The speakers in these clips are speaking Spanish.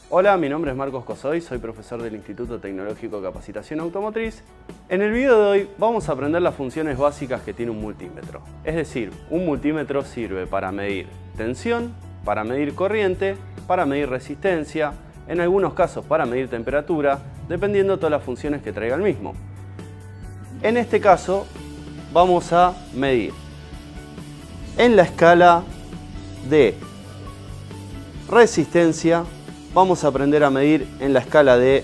Hola, mi nombre es Marcos Cosoy, soy profesor del Instituto Tecnológico de Capacitación Automotriz. En el video de hoy vamos a aprender las funciones básicas que tiene un multímetro. Es decir, un multímetro sirve para medir tensión, para medir corriente, para medir resistencia, en algunos casos para medir temperatura, dependiendo de todas las funciones que traiga el mismo. En este caso vamos a medir en la escala de resistencia. Vamos a aprender a medir en la escala de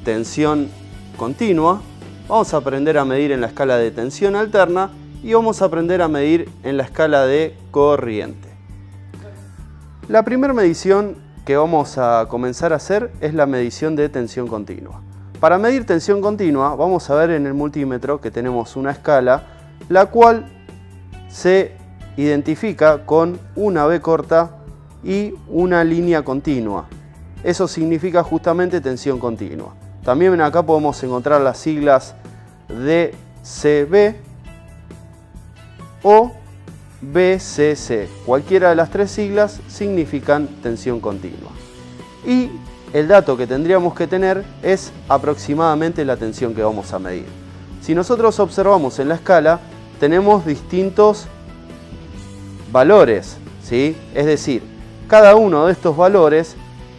tensión continua, vamos a aprender a medir en la escala de tensión alterna y vamos a aprender a medir en la escala de corriente. La primera medición que vamos a comenzar a hacer es la medición de tensión continua. Para medir tensión continua vamos a ver en el multímetro que tenemos una escala la cual se identifica con una B corta y una línea continua. Eso significa justamente tensión continua. También acá podemos encontrar las siglas DCB o BCC. Cualquiera de las tres siglas significan tensión continua. Y el dato que tendríamos que tener es aproximadamente la tensión que vamos a medir. Si nosotros observamos en la escala, tenemos distintos valores, ¿sí? Es decir, cada uno de estos valores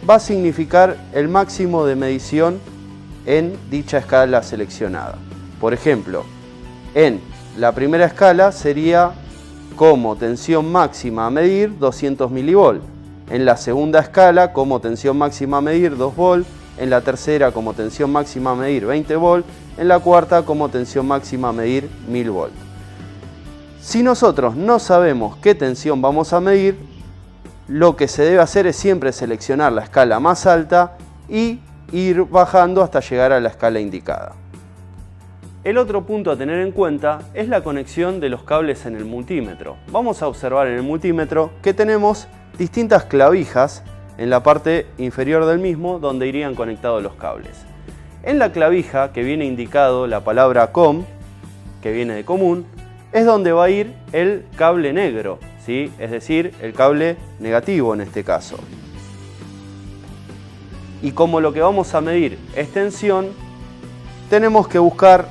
va a significar el máximo de medición en dicha escala seleccionada. Por ejemplo, en la primera escala sería como tensión máxima a medir 200 milivolt. En la segunda escala como tensión máxima a medir 2 volt. En la tercera como tensión máxima a medir 20 volt. En la cuarta como tensión máxima a medir 1000 volt. Si nosotros no sabemos qué tensión vamos a medir, lo que se debe hacer es siempre seleccionar la escala más alta y ir bajando hasta llegar a la escala indicada. El otro punto a tener en cuenta es la conexión de los cables en el multímetro. Vamos a observar en el multímetro que tenemos distintas clavijas en la parte inferior del mismo donde irían conectados los cables. En la clavija que viene indicado la palabra COM, que viene de común, es donde va a ir el cable negro, ¿sí? Es decir, el cable negativo en este caso. Y como lo que vamos a medir es tensión, tenemos que buscar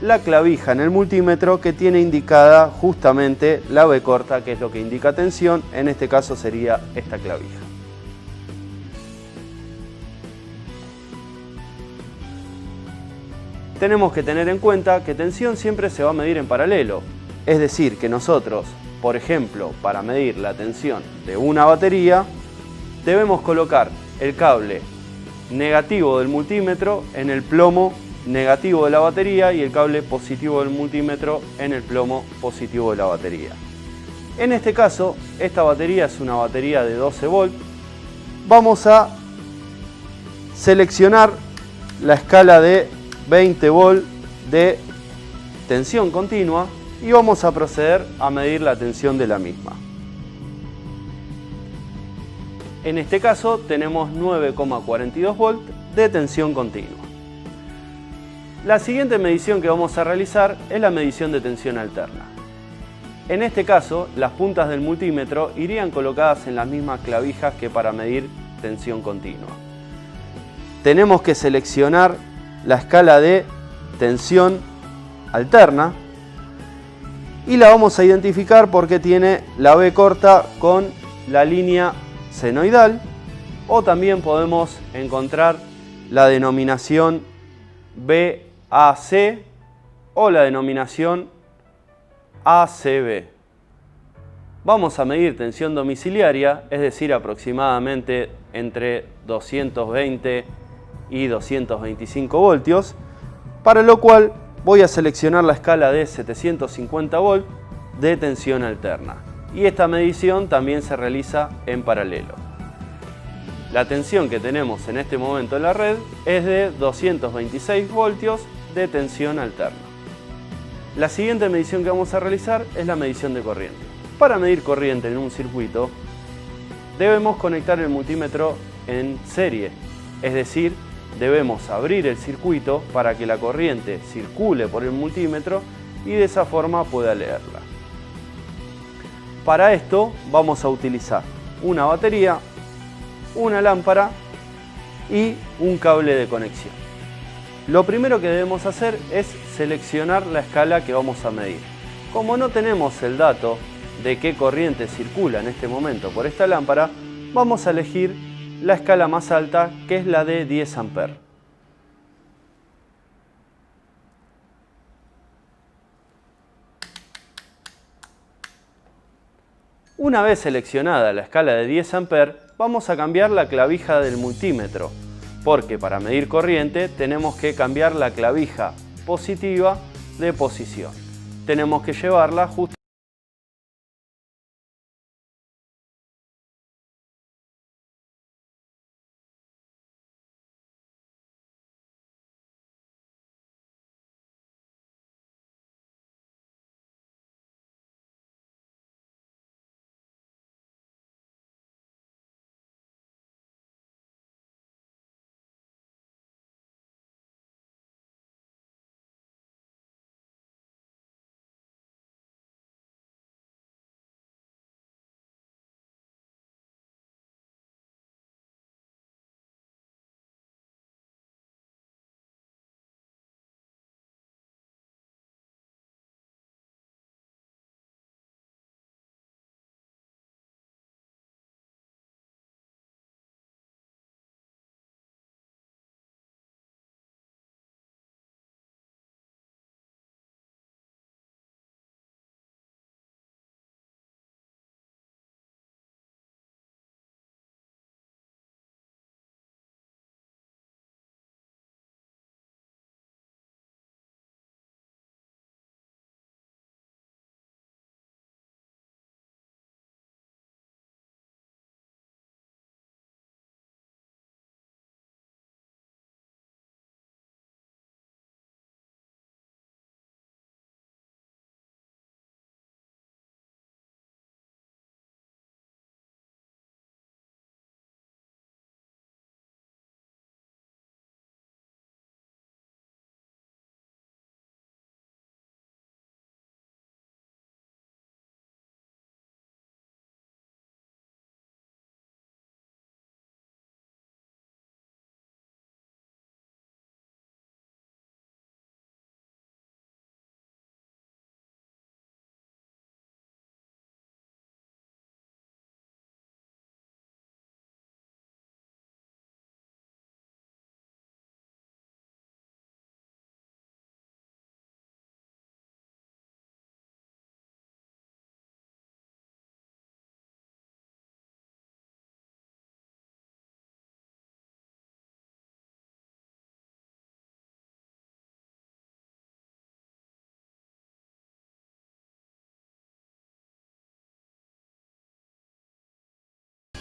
la clavija en el multímetro que tiene indicada justamente la B corta, que es lo que indica tensión. En este caso sería esta clavija. Tenemos que tener en cuenta que tensión siempre se va a medir en paralelo. Es decir, que nosotros, por ejemplo, para medir la tensión de una batería, debemos colocar el cable negativo del multímetro en el plomo negativo de la batería y el cable positivo del multímetro en el plomo positivo de la batería. En este caso, esta batería es una batería de 12 volt. Vamos a seleccionar la escala de 20 volt de tensión continua y vamos a proceder a medir la tensión de la misma. En este caso tenemos 9,42 volt de tensión continua. La siguiente medición que vamos a realizar es la medición de tensión alterna. En este caso, las puntas del multímetro irían colocadas en las mismas clavijas que para medir tensión continua. Tenemos que seleccionar la escala de tensión alterna y la vamos a identificar porque tiene la B corta con la línea senoidal, o también podemos encontrar la denominación BAC o la denominación ACB. Vamos a medir tensión domiciliaria, es decir, aproximadamente entre 220 y 225 voltios, para lo cual voy a seleccionar la escala de 750 volt de tensión alterna. Y esta medición también se realiza en paralelo. La tensión que tenemos en este momento en la red es de 226 voltios de tensión alterna. La siguiente medición que vamos a realizar es la medición de corriente. Para medir corriente en un circuito debemos conectar el multímetro en serie, es decir, debemos abrir el circuito para que la corriente circule por el multímetro y de esa forma pueda leerla. Para esto vamos a utilizar una batería, una lámpara y un cable de conexión. Lo primero que debemos hacer es seleccionar la escala que vamos a medir. Como no tenemos el dato de qué corriente circula en este momento por esta lámpara, vamos a elegir la escala más alta, que es la de 10 amperes. Una vez seleccionada la escala de 10 amperes, vamos a cambiar la clavija del multímetro, porque para medir corriente tenemos que cambiar la clavija positiva de posición. Tenemos que llevarla justo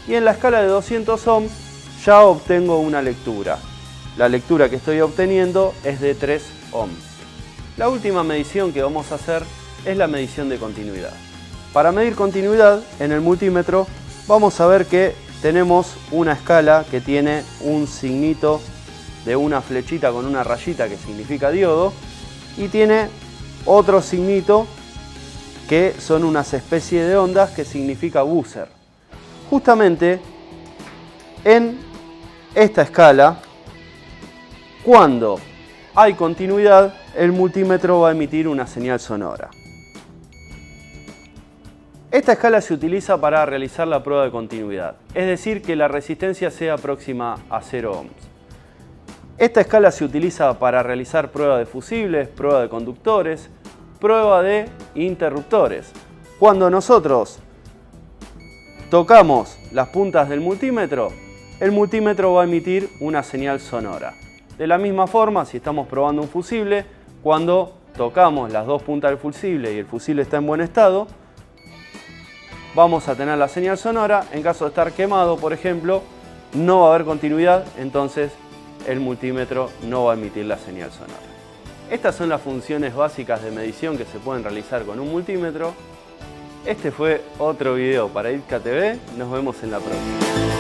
y en la escala de 200 ohms ya obtengo una lectura. La lectura que estoy obteniendo es de 3 ohms. La última medición que vamos a hacer es la medición de continuidad. Para medir continuidad en el multímetro vamos a ver que tenemos una escala que tiene un signito de una flechita con una rayita que significa diodo y tiene otro signito que son unas especies de ondas que significa buzzer. Justamente en esta escala, cuando hay continuidad, el multímetro va a emitir una señal sonora. Esta escala se utiliza para realizar la prueba de continuidad, es decir, que la resistencia sea próxima a 0 ohms. Esta escala se utiliza para realizar prueba de fusibles, prueba de conductores, prueba de interruptores. Cuando nosotros tocamos las puntas del multímetro, el multímetro va a emitir una señal sonora. De la misma forma, si estamos probando un fusible, cuando tocamos las dos puntas del fusible y el fusible está en buen estado, vamos a tener la señal sonora. En caso de estar quemado, por ejemplo, no va a haber continuidad, entonces el multímetro no va a emitir la señal sonora. Estas son las funciones básicas de medición que se pueden realizar con un multímetro. Este fue otro video para ITCA TV, nos vemos en la próxima.